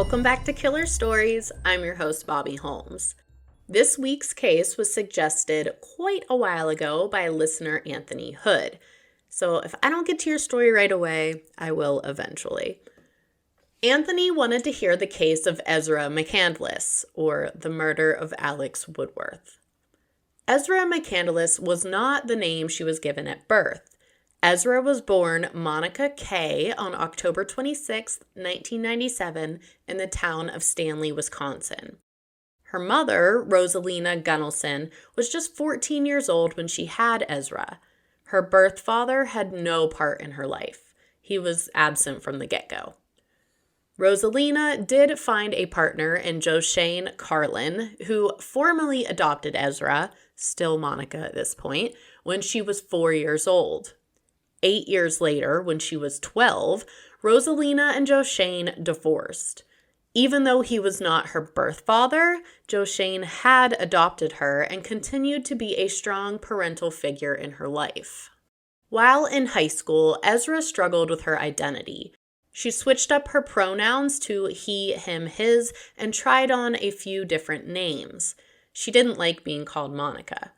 Welcome back to Killer Stories. I'm your host, Bobby Holmes. This week's case was suggested quite a while ago by listener Anthony Hood. So if I don't get to your story right away, I will eventually. Anthony wanted to hear the case of Ezra McCandless, or the murder of Alex Woodworth. Ezra McCandless was not the name she was given at birth. Ezra was born Monica Kay on October 26, 1997, in the town of Stanley, Wisconsin. Her mother, Rosalina Gunnelson, was just 14 years old when she had Ezra. Her birth father had no part in her life. He was absent from the get-go. Rosalina did find a partner in Joshane Carlin, who formally adopted Ezra, still Monica at this point, when she was 4 years old. 8 years later, when she was 12, Rosalina and Joshane divorced. Even though he was not her birth father, Joshane had adopted her and continued to be a strong parental figure in her life. While in high school, Ezra struggled with her identity. She switched up her pronouns to he, him, his, and tried on a few different names. She didn't like being called Monica.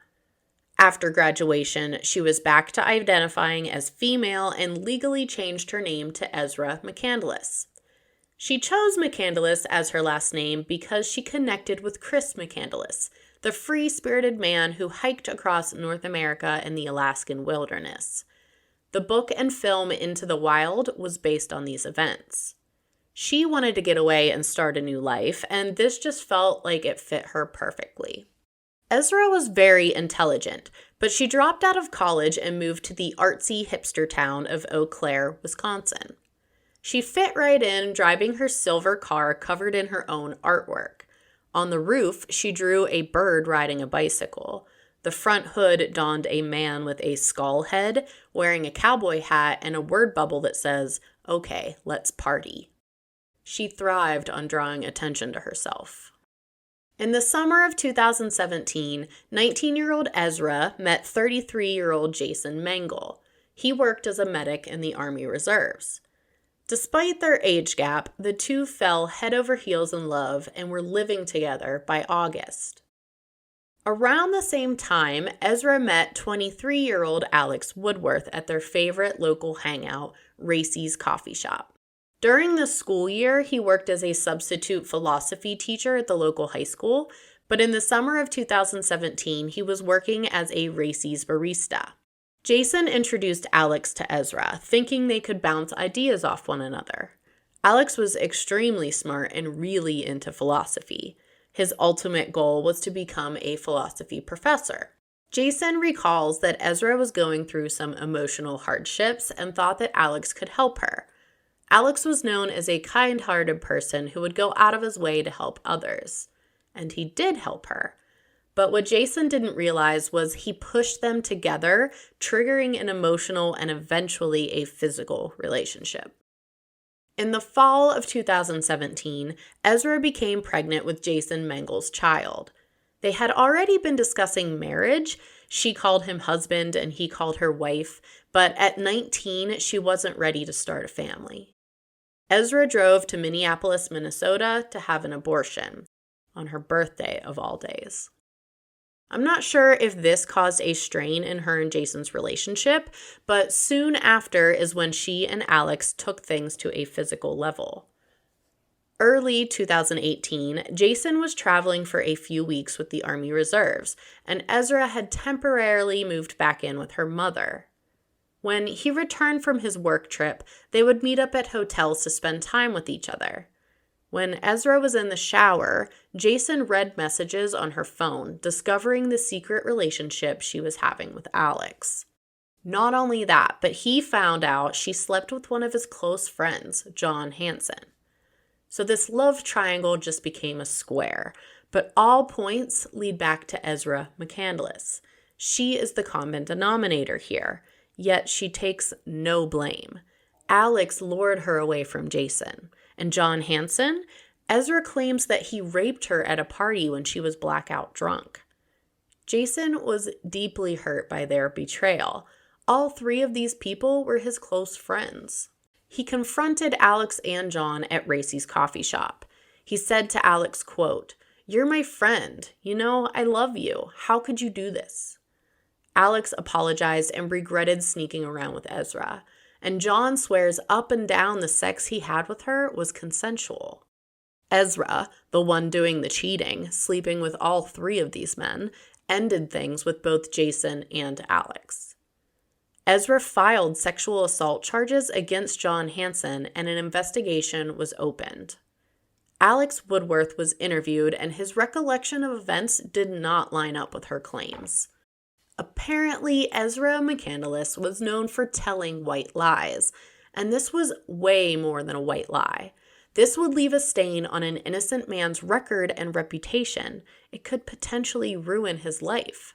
After graduation, she was back to identifying as female and legally changed her name to Ezra McCandless. She chose McCandless as her last name because she connected with Chris McCandless, the free-spirited man who hiked across North America in the Alaskan wilderness. The book and film Into the Wild was based on these events. She wanted to get away and start a new life, and this just felt like it fit her perfectly. Ezra was very intelligent, but she dropped out of college and moved to the artsy hipster town of Eau Claire, Wisconsin. She fit right in, driving her silver car covered in her own artwork. On the roof, she drew a bird riding a bicycle. The front hood donned a man with a skull head, wearing a cowboy hat and a word bubble that says, "Okay, let's party." She thrived on drawing attention to herself. In the summer of 2017, 19-year-old Ezra met 33-year-old Jason Mengel. He worked as a medic in the Army Reserves. Despite their age gap, the two fell head over heels in love and were living together by August. Around the same time, Ezra met 23-year-old Alex Woodworth at their favorite local hangout, Racy's Coffee Shop. During the school year, he worked as a substitute philosophy teacher at the local high school, but in the summer of 2017, he was working as a Racy's barista. Jason introduced Alex to Ezra, thinking they could bounce ideas off one another. Alex was extremely smart and really into philosophy. His ultimate goal was to become a philosophy professor. Jason recalls that Ezra was going through some emotional hardships and thought that Alex could help her. Alex was known as a kind-hearted person who would go out of his way to help others. And he did help her. But what Jason didn't realize was he pushed them together, triggering an emotional and eventually a physical relationship. In the fall of 2017, Ezra became pregnant with Jason Mengel's child. They had already been discussing marriage. She called him husband and he called her wife, but at 19, she wasn't ready to start a family. Ezra drove to Minneapolis, Minnesota to have an abortion, on her birthday of all days. I'm not sure if this caused a strain in her and Jason's relationship, but soon after is when she and Alex took things to a physical level. Early 2018, Jason was traveling for a few weeks with the Army Reserves, and Ezra had temporarily moved back in with her mother. When he returned from his work trip, they would meet up at hotels to spend time with each other. When Ezra was in the shower, Jason read messages on her phone, discovering the secret relationship she was having with Alex. Not only that, but he found out she slept with one of his close friends, John Hansen. So this love triangle just became a square, but all points lead back to Ezra McCandless. She is the common denominator here, yet she takes no blame. Alex lured her away from Jason. And John Hansen, Ezra claims that he raped her at a party when she was blackout drunk. Jason was deeply hurt by their betrayal. All three of these people were his close friends. He confronted Alex and John at Racy's Coffee Shop. He said to Alex, quote, "You're my friend. You know, I love you. How could you do this?" Alex apologized and regretted sneaking around with Ezra, and John swears up and down the sex he had with her was consensual. Ezra, the one doing the cheating, sleeping with all three of these men, ended things with both Jason and Alex. Ezra filed sexual assault charges against John Hansen, and an investigation was opened. Alex Woodworth was interviewed, and his recollection of events did not line up with her claims. Apparently, Ezra McCandless was known for telling white lies, and this was way more than a white lie. This would leave a stain on an innocent man's record and reputation. It could potentially ruin his life.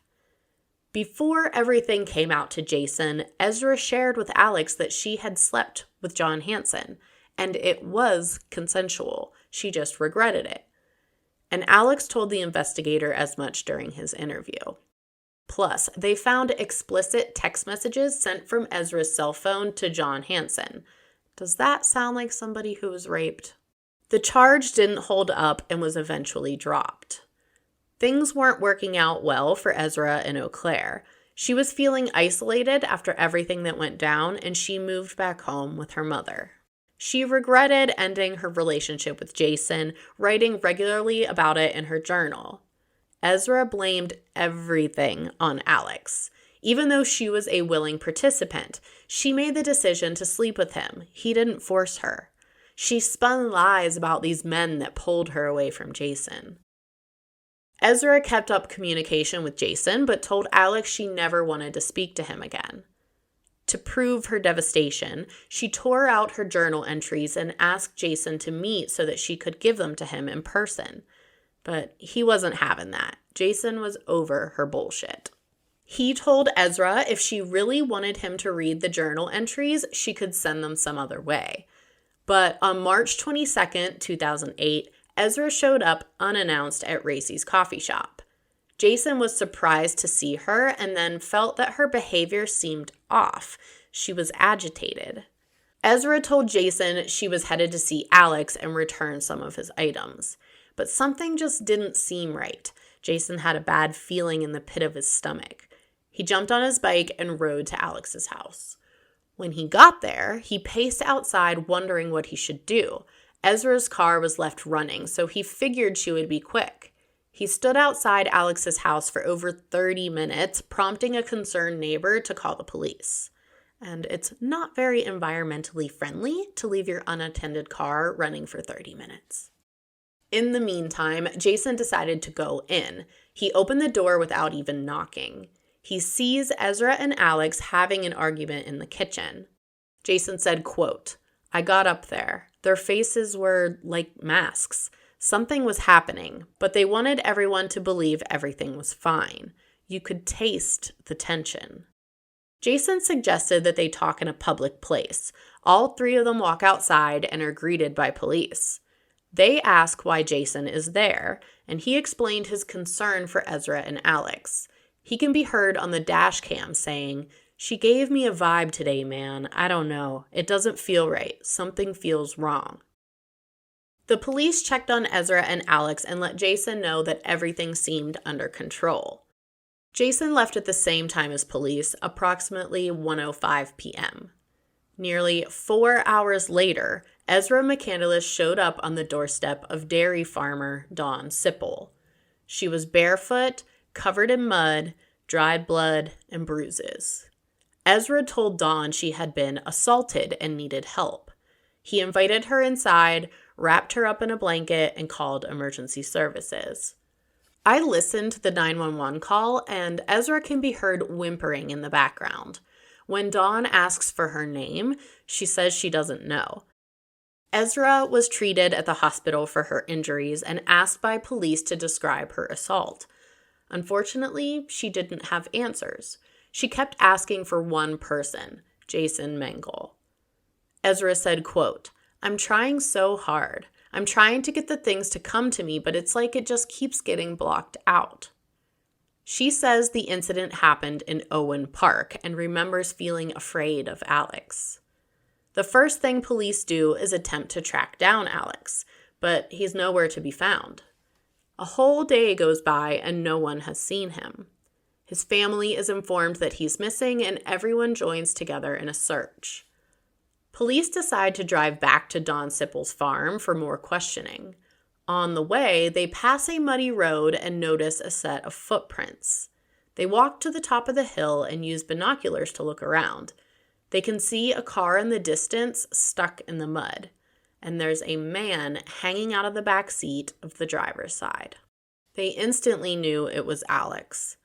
Before everything came out to Jason, Ezra shared with Alex that she had slept with John Hansen, and it was consensual. She just regretted it. And Alex told the investigator as much during his interview. Plus, they found explicit text messages sent from Ezra's cell phone to John Hansen. Does that sound like somebody who was raped? The charge didn't hold up and was eventually dropped. Things weren't working out well for Ezra and Eau Claire. She was feeling isolated after everything that went down, and she moved back home with her mother. She regretted ending her relationship with Jason, writing regularly about it in her journal. Ezra blamed everything on Alex. Even though she was a willing participant, she made the decision to sleep with him. He didn't force her. She spun lies about these men that pulled her away from Jason. Ezra kept up communication with Jason, but told Alex she never wanted to speak to him again. To prove her devastation, she tore out her journal entries and asked Jason to meet so that she could give them to him in person. But he wasn't having that. Jason was over her bullshit. He told Ezra if she really wanted him to read the journal entries, she could send them some other way. But on March 22nd, 2008, Ezra showed up unannounced at Racy's coffee shop. Jason was surprised to see her and then felt that her behavior seemed off. She was agitated. Ezra told Jason she was headed to see Alex and return some of his items. But something just didn't seem right. Jason had a bad feeling in the pit of his stomach. He jumped on his bike and rode to Alex's house. When he got there, he paced outside wondering what he should do. Ezra's car was left running, so he figured she would be quick. He stood outside Alex's house for over 30 minutes, prompting a concerned neighbor to call the police. And it's not very environmentally friendly to leave your unattended car running for 30 minutes. In the meantime, Jason decided to go in. He opened the door without even knocking. He sees Ezra and Alex having an argument in the kitchen. Jason said, quote, "I got up there. Their faces were like masks. Something was happening, but they wanted everyone to believe everything was fine. You could taste the tension." Jason suggested that they talk in a public place. All three of them walk outside and are greeted by police. They ask why Jason is there, and he explained his concern for Ezra and Alex. He can be heard on the dash cam saying, "She gave me a vibe today, man. I don't know. It doesn't feel right. Something feels wrong." The police checked on Ezra and Alex and let Jason know that everything seemed under control. Jason left at the same time as police, approximately 1:05 p.m. Nearly 4 hours later, Ezra McCandless showed up on the doorstep of dairy farmer Dawn Sipple. She was barefoot, covered in mud, dried blood, and bruises. Ezra told Dawn she had been assaulted and needed help. He invited her inside, wrapped her up in a blanket, and called emergency services. I listened to the 911 call, and Ezra can be heard whimpering in the background. When Dawn asks for her name, she says she doesn't know. Ezra was treated at the hospital for her injuries and asked by police to describe her assault. Unfortunately, she didn't have answers. She kept asking for one person, Jason Mengel. Ezra said, quote, "I'm trying so hard. I'm trying to get the things to come to me, but it's like it just keeps getting blocked out." She says the incident happened in Owen Park and remembers feeling afraid of Alex. The first thing police do is attempt to track down Alex. but he's nowhere to be found. A whole day goes by and no one has seen him. His family is informed that he's missing and everyone joins together in a search. Police decide to drive back to Don Sippel's farm for more questioning. On the way, they pass a muddy road and notice a set of footprints. They walk to the top of the hill and use binoculars to look around. They can see a car in the distance stuck in the mud, and there's a man hanging out of the back seat of the driver's side. They instantly knew it was Alex.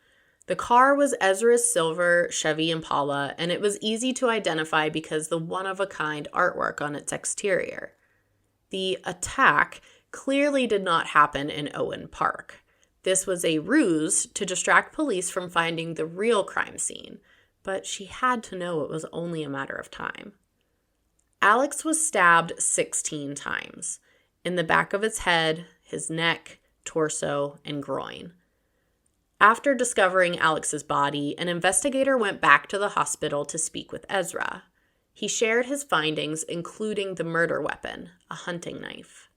The car was Ezra's silver Chevy Impala, and it was easy to identify because the one-of-a-kind artwork on its exterior. The attack clearly did not happen in Owen Park. This was a ruse to distract police from finding the real crime scene, but she had to know it was only a matter of time. Alex was stabbed 16 times, in the back of his head, his neck, torso, and groin. After discovering Alex's body, an investigator went back to the hospital to speak with Ezra. He shared his findings, including the murder weapon, a hunting knife.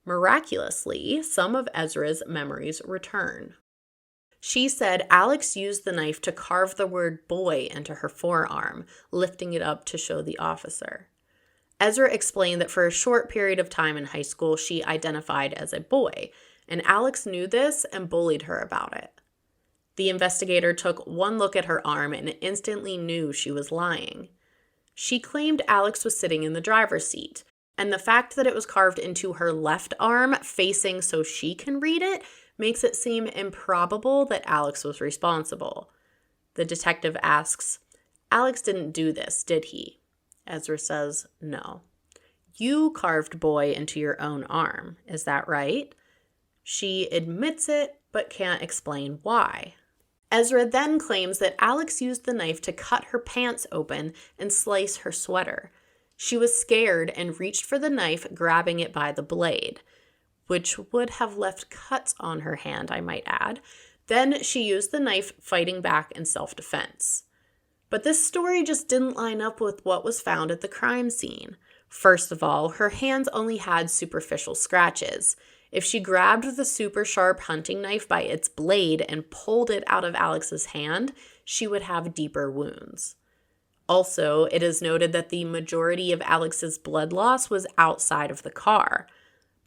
Miraculously, some of Ezra's memories return. She said Alex used the knife to carve the word boy into her forearm, lifting it up to show the officer. Ezra explained that for a short period of time in high school, she identified as a boy, and Alex knew this and bullied her about it. The investigator took one look at her arm and instantly knew she was lying. She claimed Alex was sitting in the driver's seat, and the fact that it was carved into her left arm, facing so she can read it, makes it seem improbable that Alex was responsible. The detective asks, "Alex didn't do this, did he?" Ezra says, "No." "You carved boy into your own arm, is that right?" She admits it, but can't explain why. Ezra then claims that Alex used the knife to cut her pants open and slice her sweater. She was scared and reached for the knife, grabbing it by the blade, which would have left cuts on her hand, I might add. Then she used the knife, fighting back in self-defense. But this story just didn't line up with what was found at the crime scene. First of all, her hands only had superficial scratches. If she grabbed the super sharp hunting knife by its blade and pulled it out of Alex's hand, she would have deeper wounds. Also, it is noted that the majority of Alex's blood loss was outside of the car.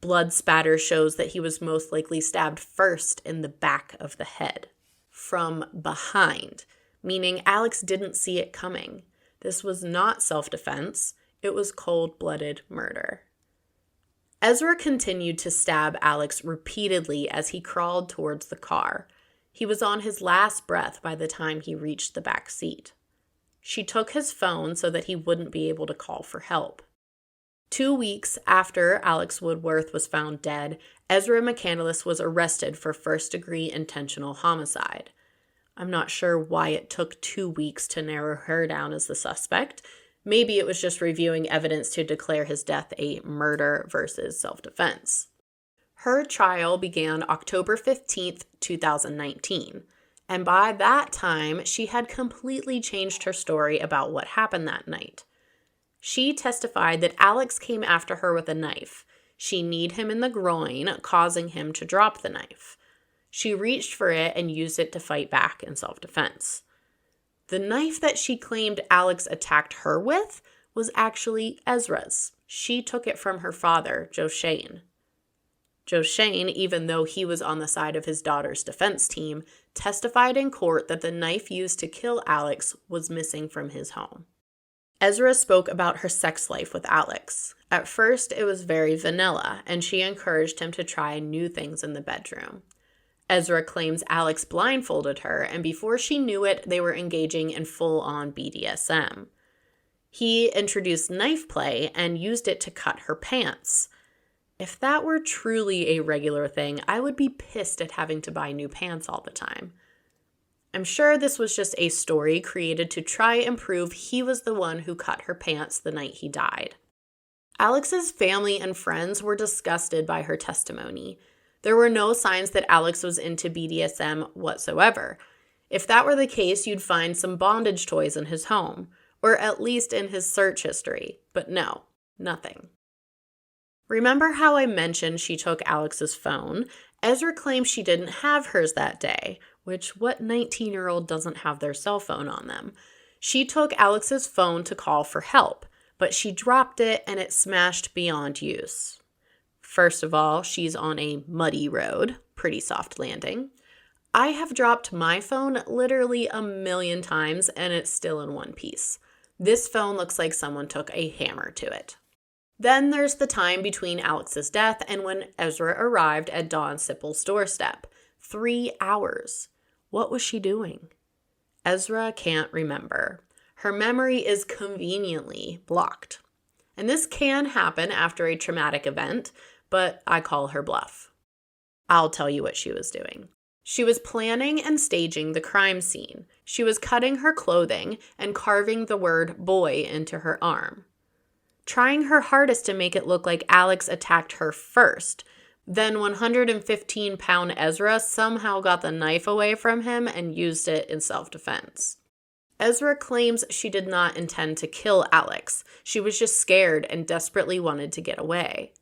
Blood spatter shows that he was most likely stabbed first in the back of the head, from behind, meaning Alex didn't see it coming. This was not self-defense, it was cold-blooded murder. Ezra continued to stab Alex repeatedly as he crawled towards the car. He was on his last breath by the time he reached the back seat. She took his phone so that he wouldn't be able to call for help. 2 weeks after Alex Woodworth was found dead, Ezra McCandless was arrested for first-degree intentional homicide. I'm not sure why it took 2 weeks to narrow her down as the suspect. Maybe it was just reviewing evidence to declare his death a murder versus self-defense. Her trial began October 15th, 2019. And by that time, she had completely changed her story about what happened that night. She testified that Alex came after her with a knife. She kneed him in the groin, causing him to drop the knife. She reached for it and used it to fight back in self-defense. The knife that she claimed Alex attacked her with was actually Ezra's. She took it from her father, Joe Shane. Joe Shane, even though he was on the side of his daughter's defense team, testified in court that the knife used to kill Alex was missing from his home. Ezra spoke about her sex life with Alex. At first, it was very vanilla, and she encouraged him to try new things in the bedroom. Ezra claims Alex blindfolded her, and before she knew it, they were engaging in full-on BDSM. He introduced knife play and used it to cut her pants. If that were truly a regular thing, I would be pissed at having to buy new pants all the time. I'm sure this was just a story created to try and prove he was the one who cut her pants the night he died. Alex's family and friends were disgusted by her testimony. There were no signs that Alex was into BDSM whatsoever. If that were the case, you'd find some bondage toys in his home, or at least in his search history. But no, nothing. Remember how I mentioned she took Alex's phone? Ezra claims she didn't have hers that day, which what 19-year-old doesn't have their cell phone on them? She took Alex's phone to call for help, but she dropped it and it smashed beyond use. First of all, she's on a muddy road, pretty soft landing. I have dropped my phone literally a million times and it's still in one piece. This phone looks like someone took a hammer to it. Then there's the time between Alex's death and when Ezra arrived at Dawn Sippel's doorstep. 3 hours. What was she doing? Ezra can't remember. Her memory is conveniently blocked. And this can happen after a traumatic event, but I call her bluff. I'll tell you what she was doing. She was planning and staging the crime scene. She was cutting her clothing and carving the word boy into her arm. Trying her hardest to make it look like Alex attacked her first. Then 115-pound Ezra somehow got the knife away from him and used it in self-defense. Ezra claims she did not intend to kill Alex. She was just scared and desperately wanted to get away.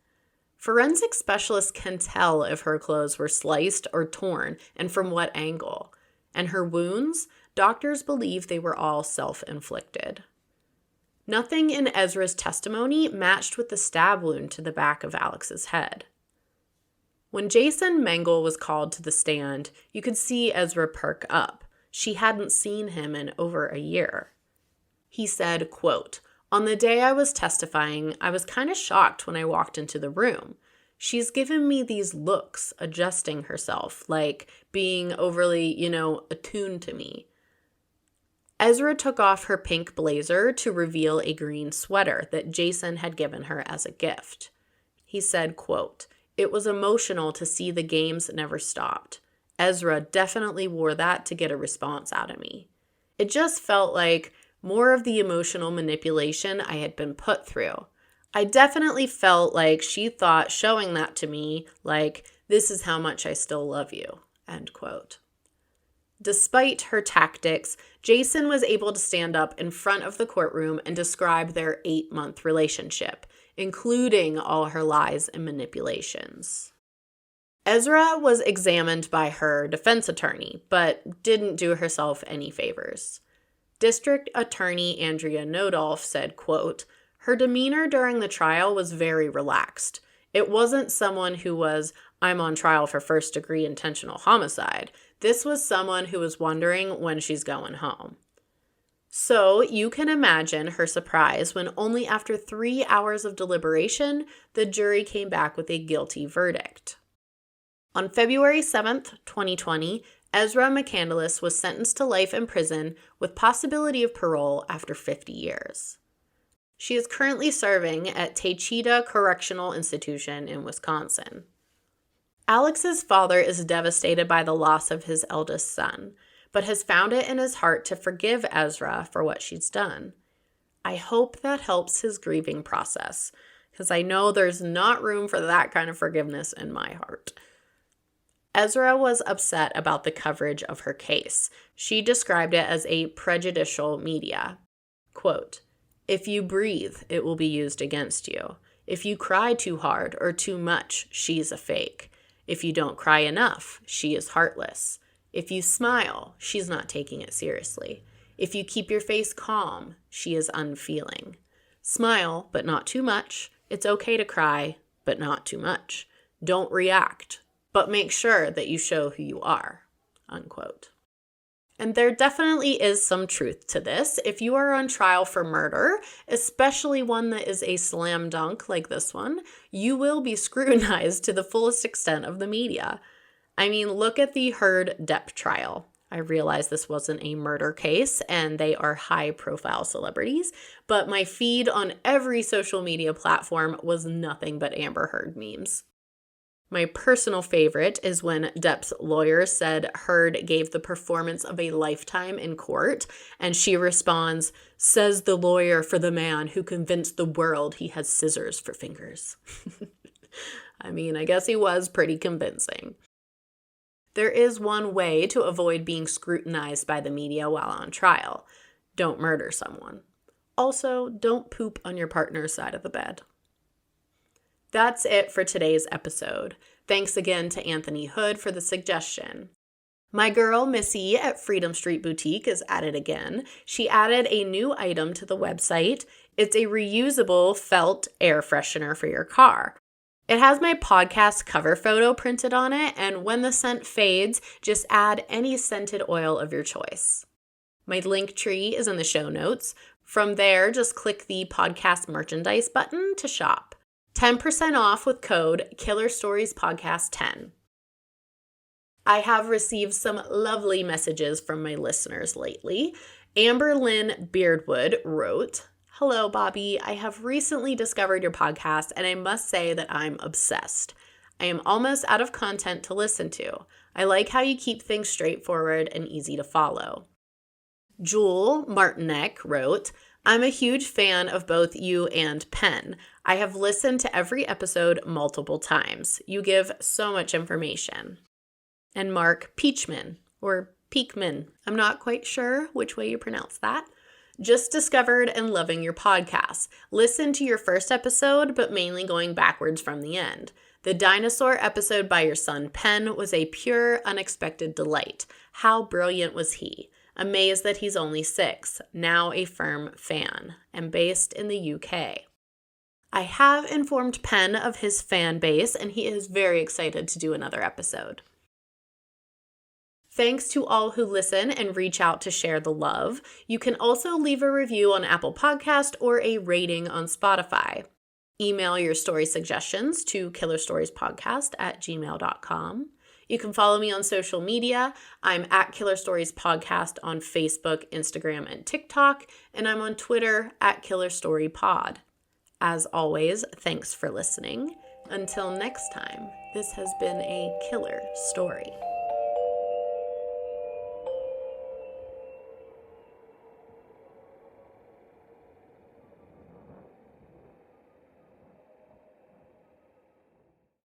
Forensic specialists can tell if her clothes were sliced or torn and from what angle. And her wounds, doctors believe they were all self-inflicted. Nothing in Ezra's testimony matched with the stab wound to the back of Alex's head. When Jason Mengel was called to the stand, you could see Ezra perk up. She hadn't seen him in over a year. He said, quote, "On the day I was testifying, I was kind of shocked when I walked into the room. She's given me these looks, adjusting herself, like being overly, attuned to me." Ezra took off her pink blazer to reveal a green sweater that Jason had given her as a gift. He said, quote, "It was emotional to see the games never stopped. Ezra definitely wore that to get a response out of me. It just felt like more of the emotional manipulation I had been put through. I definitely felt like she thought showing that to me, like, this is how much I still love you," end quote. Despite her tactics, Jason was able to stand up in front of the courtroom and describe their 8-month relationship, including all her lies and manipulations. Ezra was examined by her defense attorney, but didn't do herself any favors. District Attorney Andrea Nodolf said, quote, "Her demeanor during the trial was very relaxed. It wasn't someone who was, I'm on trial for first-degree intentional homicide. This was someone who was wondering when she's going home." So you can imagine her surprise when only after 3 hours of deliberation, the jury came back with a guilty verdict. On February 7th, 2020, Ezra McCandless was sentenced to life in prison with possibility of parole after 50 years. She is currently serving at Taycheedah Correctional Institution in Wisconsin. Alex's father is devastated by the loss of his eldest son, but has found it in his heart to forgive Ezra for what she's done. I hope that helps his grieving process, because I know there's not room for that kind of forgiveness in my heart. Ezra was upset about the coverage of her case. She described it as a prejudicial media. Quote, "If you breathe, it will be used against you. If you cry too hard or too much, she's a fake. If you don't cry enough, she is heartless. If you smile, she's not taking it seriously. If you keep your face calm, she is unfeeling. Smile, but not too much. It's okay to cry, but not too much. Don't react, but make sure that you show who you are," unquote. And there definitely is some truth to this. If you are on trial for murder, especially one that is a slam dunk like this one, you will be scrutinized to the fullest extent of the media. I mean, look at the Heard Depp trial. I realize this wasn't a murder case and they are high-profile celebrities, but my feed on every social media platform was nothing but Amber Heard memes. My personal favorite is when Depp's lawyer said Heard gave the performance of a lifetime in court, and she responds, "Says the lawyer for the man who convinced the world he has scissors for fingers." I mean, I guess he was pretty convincing. There is one way to avoid being scrutinized by the media while on trial. Don't murder someone. Also, don't poop on your partner's side of the bed. That's it for today's episode. Thanks again to Anthony Hood for the suggestion. My girl Missy at Freedom Street Boutique is at it again. She added a new item to the website. It's a reusable felt air freshener for your car. It has my podcast cover photo printed on it, and when the scent fades, just add any scented oil of your choice. My link tree is in the show notes. From there, just click the podcast merchandise button to shop. 10% off with code KillerStoriesPodcast10. I have received some lovely messages from my listeners lately. Amber Lynn Beardwood wrote, "Hello, Bobby. I have recently discovered your podcast, and I must say that I'm obsessed. I am almost out of content to listen to. I like how you keep things straightforward and easy to follow." Jewel Martinek wrote, "I'm a huge fan of both you and Penn. I have listened to every episode multiple times. You give so much information." And Mark Peachman, or Peakman, I'm not quite sure which way you pronounce that, "Just discovered and loving your podcast. Listen to your first episode, but mainly going backwards from the end. The dinosaur episode by your son Penn was a pure, unexpected delight. How brilliant was he? Amazed that he's only 6, now a firm fan, and based in the UK. I have informed Penn of his fan base, and he is very excited to do another episode." Thanks to all who listen and reach out to share the love. You can also leave a review on Apple Podcast or a rating on Spotify. Email your story suggestions to killerStoriesPodcast@gmail.com. You can follow me on social media. I'm at Killer Stories Podcast on Facebook, Instagram, and TikTok, and I'm on Twitter at Killer Story Pod. As always, thanks for listening. Until next time, this has been a killer story.